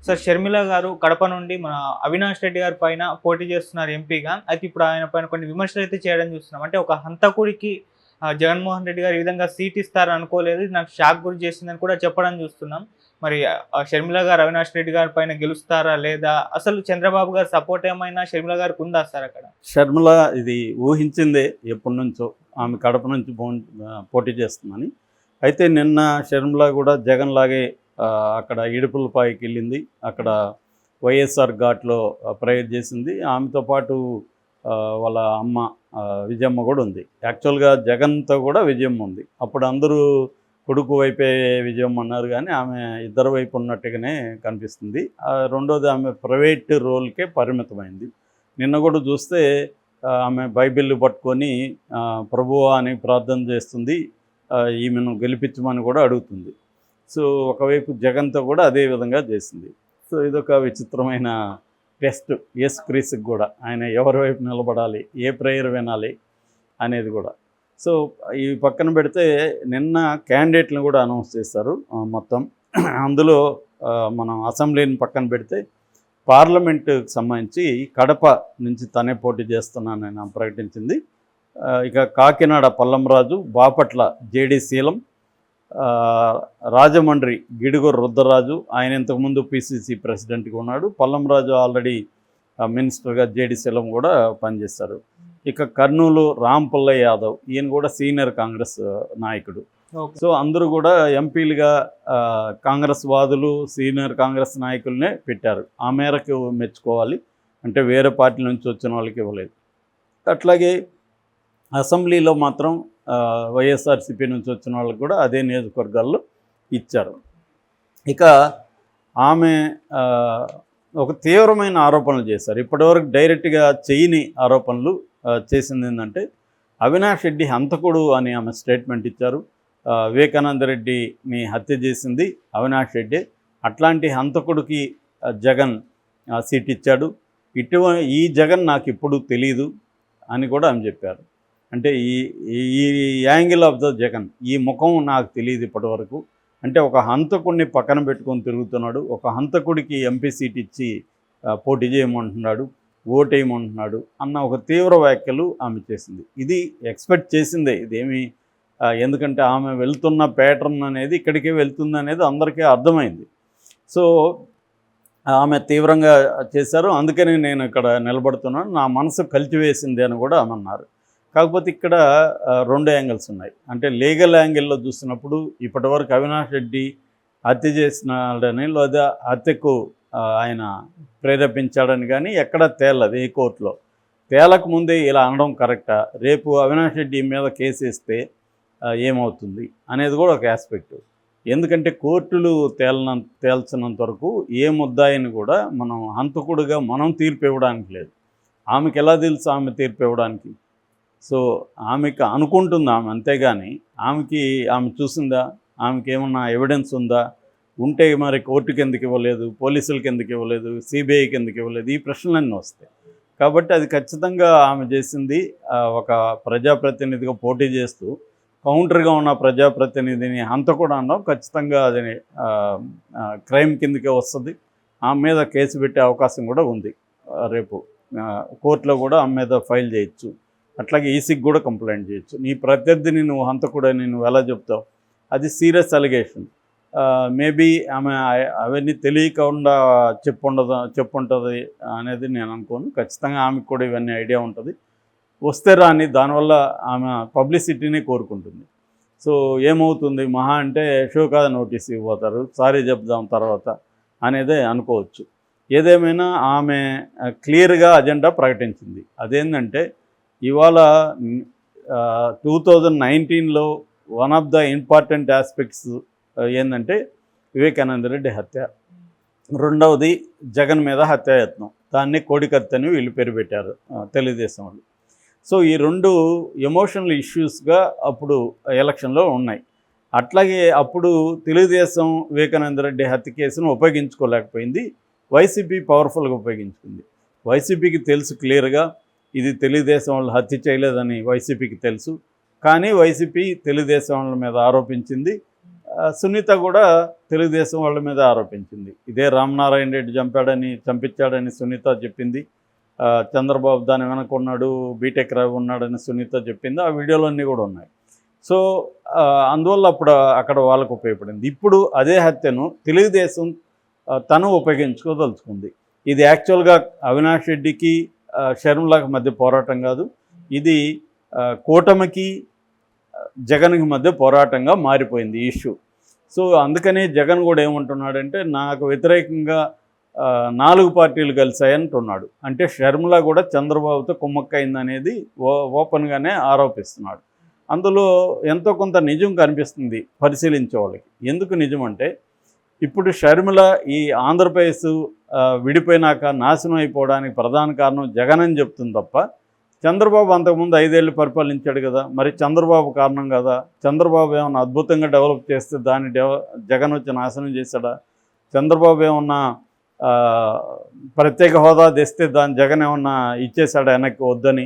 Sir Sharmila గారు కడప నుండి మన అవినాష్ రెడ్డి గారి పైన పోటీ చేస్తున్నారు ఎంపీగా. అయితే ఇప్పుడు ఆయన పైన కొన్ని విమర్శలు అయితే చేయడం చూస్తున్నాం. అంటే ఒక హంతకుడికి జగన్మోహన్ రెడ్డి గారు ఈ విధంగా సీట్ ఇస్తారని అనుకోలేదు. ఇది నాకు షాక్ గురి చేసిందని కూడా చెప్పడం చూస్తున్నాం. మరి షర్మిల గారు అవినాష్ రెడ్డి గారి పైన గెలుస్తారా లేదా? అసలు చంద్రబాబు గారి సపోర్ట్ ఏమైనా షర్మిల గారికి ఉందా సార్ అక్కడ? షర్మిల ఇది ఊహించిందే ఎప్పటి నుంచో ఆమె కడప నుంచి పోటీ చేస్తుందని. అయితే నిన్న షర్మిల కూడా జగన్ లాగే అక్కడ ఇడుపులపాయకి వెళ్ళింది. అక్కడ వైఎస్ఆర్ ఘాట్లో ప్రేయర్ చేసింది. ఆమెతో పాటు వాళ్ళ అమ్మ విజయమ్మ కూడా ఉంది. యాక్చువల్గా జగన్తో కూడా విజయమ్మ ఉంది. అప్పుడు అందరూ కొడుకు వైపే విజయమ్మ అన్నారు, కానీ ఆమె ఇద్దరు వైపు ఉన్నట్టుగానే కనిపిస్తుంది. రెండోది ఆమె ప్రైవేట్ రోల్కే పరిమితమైంది. నిన్న కూడా చూస్తే ఆమె బైబిల్ పట్టుకొని ప్రభువా అని ప్రార్థన చేస్తుంది. ఈమెను గెలిపించమని కూడా అడుగుతుంది. సో ఒకవైపు జగన్తో కూడా అదే విధంగా చేసింది. సో ఇదొక విచిత్రమైన టెస్ట్ యేసుక్రీస్తుకి కూడా. ఆయన ఎవరి వైపు నిలబడాలి, ఏ ప్రేయర్ వినాలి అనేది కూడా. సో ఈ పక్కన పెడితే నిన్న క్యాండిడేట్లను కూడా అనౌన్స్ చేశారు మొత్తం. అందులో మనం అసెంబ్లీని పక్కన పెడితే పార్లమెంటుకు సంబంధించి కడప నుంచి తనే పోటీ చేస్తున్నానని ప్రకటించింది. ఇక కాకినాడ పల్లంరాజు, బాపట్ల జేడి శీలం, రాజమండ్రి గిడుగూరు రుద్రరాజు, ఆయన ఇంతకుముందు పిసిసి ప్రెసిడెంట్గా ఉన్నాడు. పల్లంరాజు ఆల్రెడీ మినిస్టర్గా జేడి శీలం కూడా పనిచేశారు. ఇక కర్నూలు రాంపుల్లయ్య యాదవ్, ఈయన కూడా సీనియర్ కాంగ్రెస్ నాయకుడు. సో అందరూ కూడా ఎంపీలుగా కాంగ్రెస్ వాదులు, సీనియర్ కాంగ్రెస్ నాయకులనే పెట్టారు. ఆ మేరకు మెచ్చుకోవాలి. అంటే వేరే పార్టీ నుంచి వచ్చిన వాళ్ళకి ఇవ్వలేదు. అట్లాగే అసెంబ్లీలో మాత్రం వైఎస్ఆర్సీపీ నుంచి వచ్చిన వాళ్ళకి కూడా అదే నియోజకవర్గాల్లో ఇచ్చారు. ఇక ఆమె ఒక తీవ్రమైన ఆరోపణలు చేశారు. ఇప్పటివరకు డైరెక్ట్గా చేయని ఆరోపణలు చేసింది ఏంటంటే అవినాష్ రెడ్డి హంతకుడు అని ఆమె స్టేట్మెంట్ ఇచ్చారు. వివేకానంద రెడ్డిని హత్య చేసింది అవినాష్ రెడ్డి. అట్లాంటి హంతకుడికి జగన్ సీట్ ఇచ్చాడు. ఈ జగన్ నాకు ఇప్పుడు తెలీదు అని కూడా ఆమె చెప్పారు. అంటే ఈ యాంగిల్ ఆఫ్ ద జగన్, ఈ ముఖం నాకు తెలియదు ఇప్పటివరకు. అంటే ఒక హంతకుడిని పక్కన పెట్టుకొని తిరుగుతున్నాడు. ఒక హంతకుడికి ఎంపీ సీట్ ఇచ్చి పోటీ చేయమంటున్నాడు, ఓటేయమంటున్నాడు అన్న ఒక తీవ్ర వ్యాఖ్యలు ఆమె చేసింది. ఇది ఎక్స్పెక్ట్ చేసిందే. ఇదేమి ఎందుకంటే ఆమె వెళ్తున్న ప్యాటర్న్ అనేది ఇక్కడికే వెళ్తుంది అనేది అందరికీ అర్థమైంది. సో ఆమె తీవ్రంగా చేశారు. అందుకని నేను ఇక్కడ నిలబడుతున్నాను, నా మనసు కలిచివేసింది అని కూడా ఆమె అన్నారు. కాకపోతే ఇక్కడ రెండు యాంగిల్స్ ఉన్నాయి. అంటే లీగల్ యాంగిల్లో చూసినప్పుడు ఇప్పటివరకు అవినాష్ రెడ్డి హత్య చేసినాడని లేదా హత్యకు ఆయన ప్రేరేపించాడని కానీ ఎక్కడ తేలదు. ఏ కోర్టులో తేలక ముందే ఇలా అనడం కరెక్టా? రేపు అవినాష్ రెడ్డి మీద కేసు వేస్తే ఏమవుతుంది అనేది కూడా ఒక ఆస్పెక్ట్. ఎందుకంటే కోర్టులు తేల్చినంత వరకు ఏ ముద్దాయిని కూడా మనం హంతకుడుగా మనం తీర్పు ఇవ్వడానికి లేదు. ఆమెకి ఎలా తెలుసు ఆమె తీర్పు ఇవ్వడానికి? సో ఆమెకు అనుకుంటుంది ఆమె, అంతేగాని ఆమె చూసిందా, ఆమెకి ఏమన్నా ఎవిడెన్స్ ఉందా? ఉంటే మరి కోర్టుకి ఎందుకు ఇవ్వలేదు, పోలీసులకి ఎందుకు ఇవ్వలేదు, సిబిఐకి ఎందుకు ఇవ్వలేదు, ఈ ప్రశ్నలన్నీ వస్తాయి. కాబట్టి అది ఖచ్చితంగా ఆమె చేసింది. ఒక ప్రజాప్రతినిధిగా పోటీ చేస్తూ కౌంటర్గా ఉన్న ప్రజాప్రతినిధిని హంతకుడు అనడం ఖచ్చితంగా అది క్రైమ్ కిందకే వస్తుంది. ఆమె మీద కేసు పెట్టే అవకాశం కూడా ఉంది. రేపు కోర్టులో కూడా ఆమె మీద ఫైల్ చేయొచ్చు. అట్లాగే ఈసీకి కూడా కంప్లైంట్ చేయొచ్చు. నీ ప్రత్యర్థిని నువ్వు హంతకుడని నువ్వు ఎలా చెప్తావు? అది సీరియస్ అలిగేషన్. మేబీ ఆమె అవన్నీ తెలియకుండా చెప్పుంటుంది అనేది నేను అనుకోను. ఖచ్చితంగా ఆమెకు కూడా ఇవన్నీ ఐడియా ఉంటుంది. వస్తే రాని దానివల్ల ఆమె పబ్లిసిటీని కోరుకుంటుంది. సో ఏమవుతుంది, మహా అంటే షోకాజ్ నోటీస్ ఇవ్వబోతారు, సారీ చెప్దాం తర్వాత అనేదే అనుకోవచ్చు. ఏదేమైనా ఆమె క్లియర్గా అజెండా ప్రకటించింది. అదేంటంటే ఇవాళ 2019లో one of the important aspects ఏంటంటే వివేకానంద రెడ్డి హత్య, రెండవది జగన్ మీద హత్యాయత్నం. దాన్ని కోడికత్తని వీళ్ళు పేరు పెట్టారు తెలుగుదేశం వాళ్ళు. సో ఈ రెండు ఎమోషనల్ ఇష్యూస్గా అప్పుడు ఎలక్షన్లో ఉన్నాయి. అట్లాగే అప్పుడు తెలుగుదేశం వివేకానంద రెడ్డి హత్య కేసును ఉపయోగించుకోలేకపోయింది. వైసీపీ పవర్ఫుల్గా ఉపయోగించుకుంది. వైసీపీకి తెలుసు క్లియర్గా ఇది తెలుగుదేశం వాళ్ళు హత్య చేయలేదని వైసీపీకి తెలుసు. కానీ వైసీపీ తెలుగుదేశం వాళ్ళ మీద ఆరోపించింది. సునీత కూడా తెలుగుదేశం వాళ్ళ మీద ఆరోపించింది. ఇదే రామనారాయణ రెడ్డి చంపించాడని సునీత చెప్పింది. చంద్రబాబు దాని వెనకున్నాడు, బీటెక్ రవి ఉన్నాడని సునీత చెప్పింది. ఆ వీడియోలన్నీ కూడా ఉన్నాయి. సో అందువల్ల అప్పుడు అక్కడ వాళ్ళకు ఉపయోగపడింది. ఇప్పుడు అదే హత్యను తెలుగుదేశం తను ఉపయోగించుకోదలుచుకుంది. ఇది యాక్చువల్గా అవినాష్ రెడ్డికి షర్మిలాకి మధ్య పోరాటం కాదు, ఇది కూటమికి జగన్కి మధ్య పోరాటంగా మారిపోయింది ఈ ఇష్యూ. సో అందుకనే జగన్ కూడా ఏమంటున్నాడంటే నాకు వ్యతిరేకంగా 4 పార్టీలు కలిశాయంటున్నాడు. అంటే షర్మిల కూడా చంద్రబాబుతో కుమ్మక్కైందనేది ఓపెన్గానే ఆరోపిస్తున్నాడు. అందులో ఎంతో కొంత నిజం కనిపిస్తుంది పరిశీలించే వాళ్ళకి. ఎందుకు నిజం అంటే ఇప్పుడు షర్మిల ఈ ఆంధ్రప్రదేశ్ విడిపోయినాక నాశనం అయిపోవడానికి ప్రధాన కారణం జగన్ అని చెప్తుంది తప్ప, చంద్రబాబు అంతకుముందు 5 ఏళ్ళు పరిపాలించాడు కదా, మరి చంద్రబాబు కారణం కదా. చంద్రబాబు ఏమన్నా అద్భుతంగా డెవలప్ చేస్తే దాన్ని జగన్ వచ్చి నాశనం చేశాడా? చంద్రబాబు ఏమన్నా ప్రత్యేక హోదా తెస్తే దాన్ని జగన్ ఏమన్నా ఇచ్చేశాడా వెనక్కి వద్దని?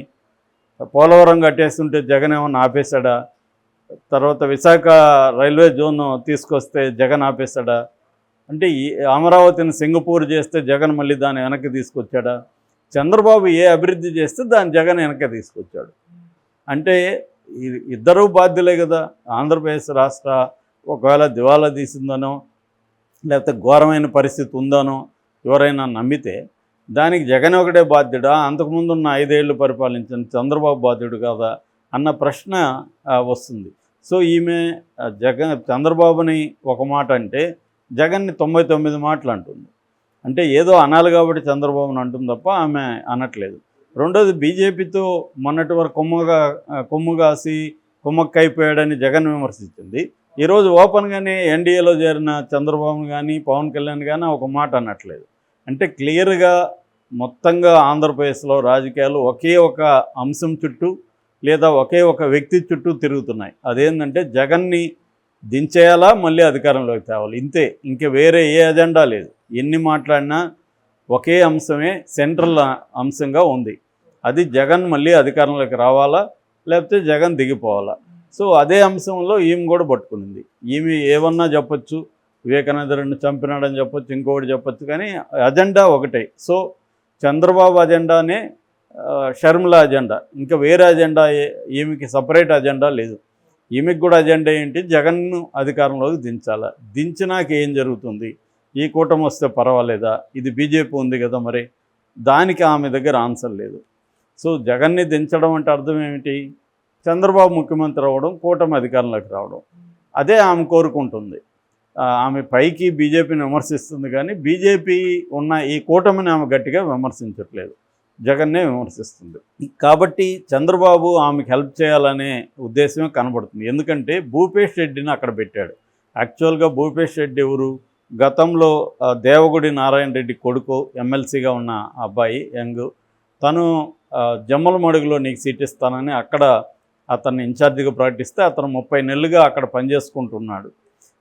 పోలవరం కట్టేస్తుంటే జగన్ ఏమన్నా ఆపేశాడా? తర్వాత విశాఖ రైల్వే జోన్ తీసుకొస్తే జగన్ ఆపేశాడా? అంటే ఈ అమరావతిని సింగపూర్ చేస్తే జగన్ మళ్ళీ దాన్ని వెనక్కి తీసుకొచ్చాడా? చంద్రబాబు ఏ అభివృద్ధి చేస్తే దాన్ని జగన్ వెనక్కి తీసుకొచ్చాడు. అంటే ఇద్దరూ బాధ్యులే కదా. ఆంధ్రప్రదేశ్ రాష్ట్ర ఒకవేళ దివాలా తీసిందనో లేకపోతే ఘోరమైన పరిస్థితి ఉందనో ఎవరైనా నమ్మితే దానికి జగన్ ఒకటే బాధ్యుడా, అంతకుముందు ఉన్న 5 ఏళ్ళు పరిపాలించిన చంద్రబాబు బాధ్యుడు కదా అన్న ప్రశ్న వస్తుంది. సో ఈమె చంద్రబాబుని ఒక మాట అంటే జగన్ని 99 మాటలు అంటుంది. అంటే ఏదో అనాలి కాబట్టి చంద్రబాబుని అంటుంది తప్ప ఆమె అనట్లేదు. రెండోది బీజేపీతో మొన్నటి వరకు కొమ్ముగాసి కుమ్మక్కైపోయాడని జగన్ విమర్శించింది. ఈరోజు ఓపెన్గానే ఎన్డీఏలో చేరిన చంద్రబాబుని కానీ పవన్ కళ్యాణ్ కానీ ఒక మాట అనట్లేదు. అంటే క్లియర్గా మొత్తంగా ఆంధ్రప్రదేశ్లో రాజకీయాలు ఒకే ఒక అంశం చుట్టూ లేదా ఒకే ఒక వ్యక్తి చుట్టూ తిరుగుతున్నాయి. అదేంటంటే జగన్ని దించేయాలా, మళ్ళీ అధికారంలోకి తేవాలి, ఇంతే. ఇంక వేరే ఏ అజెండా లేదు. ఎన్ని మాట్లాడినా ఒకే అంశమే సెంట్రల్ అంశంగా ఉంది. అది జగన్ మళ్ళీ అధికారంలోకి రావాలా లేకపోతే జగన్ దిగిపోవాలా. సో అదే అంశంలో ఈమె కూడా పట్టుకునింది. ఈమె ఏమన్నా చెప్పొచ్చు, వివేకానందరెడ్డిని చంపినాడని చెప్పొచ్చు, ఇంకొకటి చెప్పొచ్చు, కానీ అజెండా ఒకటే. సో చంద్రబాబు అజెండానే షర్మిల అజెండా, ఇంకా వేరే అజెండా ఈమెకి సపరేట్ అజెండా లేదు. ఈమెకి కూడా అజెండా ఏంటి, జగన్ను అధికారంలోకి దించాలా. దించినాక ఏం జరుగుతుంది, ఈ కూటమి వస్తే పర్వాలేదా, ఇది బీజేపీ ఉంది కదా, మరి దానికి ఆమె దగ్గర ఆన్సర్ లేదు. సో జగన్ని దించడం అంటే అర్థం ఏమిటి, చంద్రబాబు ముఖ్యమంత్రి అవ్వడం, కూటమి అధికారంలోకి రావడం. అదే ఆమె కోరుకుంటుంది. ఆమె పైకి బీజేపీని విమర్శిస్తుంది కానీ బీజేపీ ఉన్న ఈ కూటమిని ఆమె గట్టిగా విమర్శించట్లేదు, జగన్నే విమర్శిస్తుంది. కాబట్టి చంద్రబాబు ఆమెకు హెల్ప్ చేయాలనే ఉద్దేశమే కనబడుతుంది. ఎందుకంటే భూపేష్ రెడ్డిని అక్కడ పెట్టాడు. యాక్చువల్గా భూపేష్ రెడ్డి ఎవరు, గతంలో దేవగుడి నారాయణ రెడ్డి కొడుకు, ఎమ్మెల్సీగా ఉన్న అబ్బాయి, యంగ్. తను జమ్మలమడుగులో నీకు సీట్ ఇస్తానని అక్కడ అతన్ని ఇన్ఛార్జిగా ప్రకటిస్తే అతను 30 నెలలుగా అక్కడ పనిచేసుకుంటున్నాడు.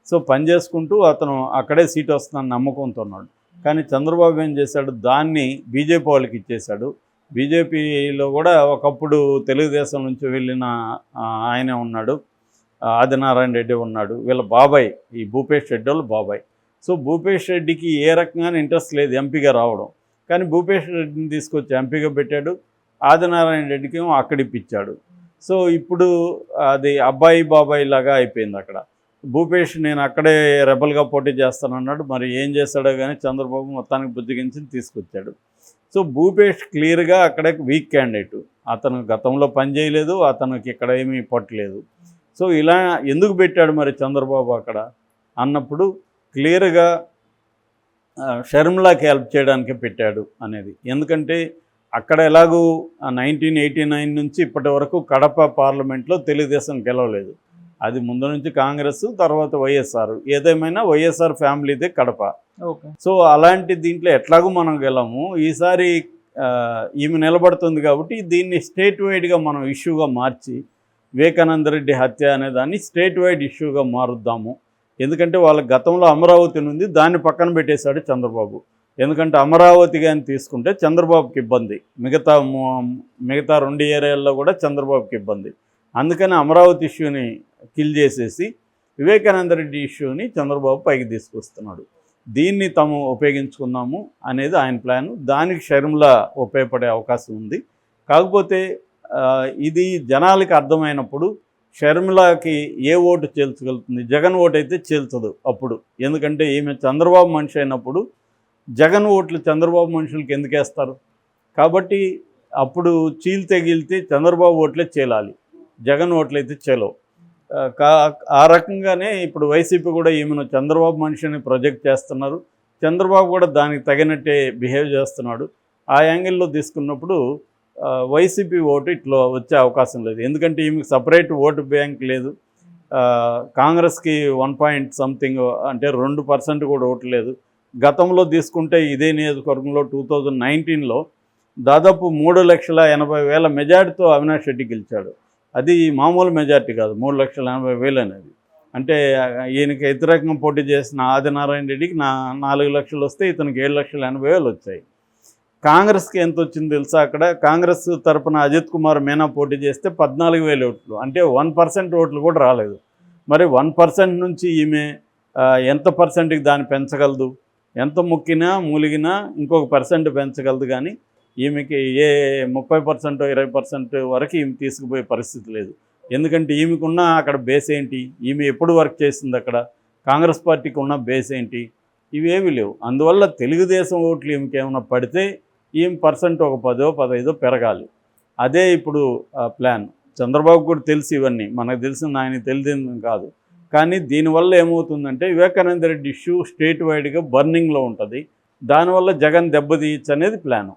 సో పనిచేసుకుంటూ అతను అక్కడే సీట్ వస్తుందని నమ్మకంతో ఉన్నాడు. కానీ చంద్రబాబు ఏం చేశాడు, దాన్ని బీజేపీ వాళ్ళకి ఇచ్చేశాడు. బీజేపీలో కూడా ఒకప్పుడు తెలుగుదేశం నుంచి వెళ్ళిన ఆయనే ఉన్నాడు, ఆదినారాయణ రెడ్డి ఉన్నాడు, వీళ్ళ బాబాయ్, ఈ భూపేష్ రెడ్డి వాళ్ళ బాబాయ్. సో భూపేష్ రెడ్డికి ఏ రకంగా ఇంట్రెస్ట్ లేదు ఎంపీగా రావడం, కానీ భూపేష్ రెడ్డిని తీసుకొచ్చి ఎంపీగా పెట్టాడు. ఆదినారాయణ రెడ్డికి ఏమో అక్కడ ఇప్పించాడు. సో ఇప్పుడు అది అబ్బాయి బాబాయ్ లాగా అయిపోయింది అక్కడ. భూపేష్ నేను అక్కడే రెబల్గా పోటీ చేస్తానన్నాడు, మరి ఏం చేస్తాడో కానీ చంద్రబాబు మొత్తానికి బుజ్జగించి తీసుకొచ్చాడు. సో భూపేష్ క్లియర్గా అక్కడే వీక్ క్యాండిడేటు. అతను గతంలో పనిచేయలేదు, అతనికి ఇక్కడ ఏమీ పట్టలేదు. సో ఇలా ఎందుకు పెట్టాడు మరి చంద్రబాబు అక్కడ అన్నప్పుడు క్లియర్గా షర్మిలాకి హెల్ప్ చేయడానికి పెట్టాడు అనేది. ఎందుకంటే అక్కడ ఎలాగూ 1989 నుంచి ఇప్పటి వరకు కడప పార్లమెంట్లో తెలుగుదేశం గెలవలేదు. అది ముందు నుంచి కాంగ్రెస్, తర్వాత వైఎస్ఆర్. ఏదేమైనా వైఎస్ఆర్ ఫ్యామిలీదే కడప. ఓకే. సో అలాంటి దీంట్లో ఎట్లాగూ మనం గెలము. ఈసారి ఈమె నిలబడుతుంది కాబట్టి దీన్ని స్టేట్ వైడ్గా మనం ఇష్యూగా మార్చి వివేకానందరెడ్డి హత్య అనే దాన్ని స్టేట్ వైడ్ ఇష్యూగా మారుద్దాము. ఎందుకంటే వాళ్ళ గతంలో అమరావతి ఉంది, దాన్ని పక్కన పెట్టేశాడు చంద్రబాబు. ఎందుకంటే అమరావతి కానీ తీసుకుంటే చంద్రబాబుకి ఇబ్బంది, మిగతా 2 ఏరియాల్లో కూడా చంద్రబాబుకి ఇబ్బంది. అందుకని అమరావతి ఇష్యూని కిల్ చేసేసి వివేకానంద రెడ్డి ఇష్యూని చంద్రబాబు పైకి తీసుకొస్తున్నాడు. దీన్ని తాము ఉపయోగించుకుందాము అనేది ఆయన ప్లాను. దానికి షర్మిల ఉపయోగపడే అవకాశం ఉంది. కాకపోతే ఇది జనాలకి అర్థమైనప్పుడు షర్మిలకి ఏ ఓటు చేల్చగలుగుతుంది? జగన్ ఓటు అయితే చేల్చదు అప్పుడు. ఎందుకంటే ఈమె చంద్రబాబు మనిషి అయినప్పుడు జగన్ ఓట్లు చంద్రబాబు మనుషులకి ఎందుకు వేస్తారు? కాబట్టి అప్పుడు చీల్తే గీల్తే చంద్రబాబు ఓట్లే చేలాలి, జగన్ ఓట్లు అయితే చేలవు. ఆ రకంగానే ఇప్పుడు వైసీపీ కూడా ఈమెను చంద్రబాబు మనిషిని ప్రొజెక్ట్ చేస్తున్నారు. చంద్రబాబు కూడా దానికి తగినట్టే బిహేవ్ చేస్తున్నాడు. ఆ యాంగిల్లో తీసుకున్నప్పుడు వైసీపీ ఓటు ఇట్లా వచ్చే అవకాశం లేదు. ఎందుకంటే ఈమెకి సపరేట్ ఓటు బ్యాంక్ లేదు. కాంగ్రెస్కి 1 అంటే 2% కూడా ఓటు లేదు. గతంలో తీసుకుంటే ఇదే నియోజకవర్గంలో 2019లో దాదాపు 3,80,000 మెజార్టీతో అవినాష్ రెడ్డి గెలిచాడు. అది మామూలు మెజార్టీ కాదు, 3,80,000 అనేది. అంటే ఈయనకి వ్యతిరేకంగా పోటీ చేసిన ఆదినారాయణ రెడ్డికి 4 లక్షలు వస్తే ఇతనికి 7,80,000 వచ్చాయి. కాంగ్రెస్కి ఎంత వచ్చింది తెలుసా? అక్కడ కాంగ్రెస్ తరపున అజిత్ కుమార్ మీనా పోటీ చేస్తే 14,000 ఓట్లు, అంటే 1% ఓట్లు కూడా రాలేదు. మరి 1% నుంచి ఈమె ఎంత పర్సెంట్కి దాన్ని పెంచగలదు? ఎంత ముక్కినా మూలిగినా ఇంకొక % పెంచగలదు. కానీ ఈమెకి ఏ 30% 20% వరకు ఈమె తీసుకుపోయే పరిస్థితి లేదు. ఎందుకంటే ఈమెకున్న అక్కడ బేస్ ఏంటి? ఈమె ఎప్పుడు వర్క్ చేసింది అక్కడ? కాంగ్రెస్ పార్టీకి ఉన్న బేస్ ఏంటి? ఇవేమీ లేవు. అందువల్ల తెలుగుదేశం ఓట్లు ఈమెకి ఏమైనా పడితే ఈమె % ఒక 10-15 పెరగాలి. అదే ఇప్పుడు ప్లాన్. చంద్రబాబు కూడా తెలిసి ఇవన్నీ మనకు తెలిసింది, ఆయన తెలిసింది కాదు. కానీ దీనివల్ల ఏమవుతుందంటే వివేకానంద రెడ్డి ఇష్యూ స్టేట్ వైడ్గా బర్నింగ్లో ఉంటుంది. దానివల్ల జగన్ దెబ్బతీయచ్చు అనేది ప్లాను.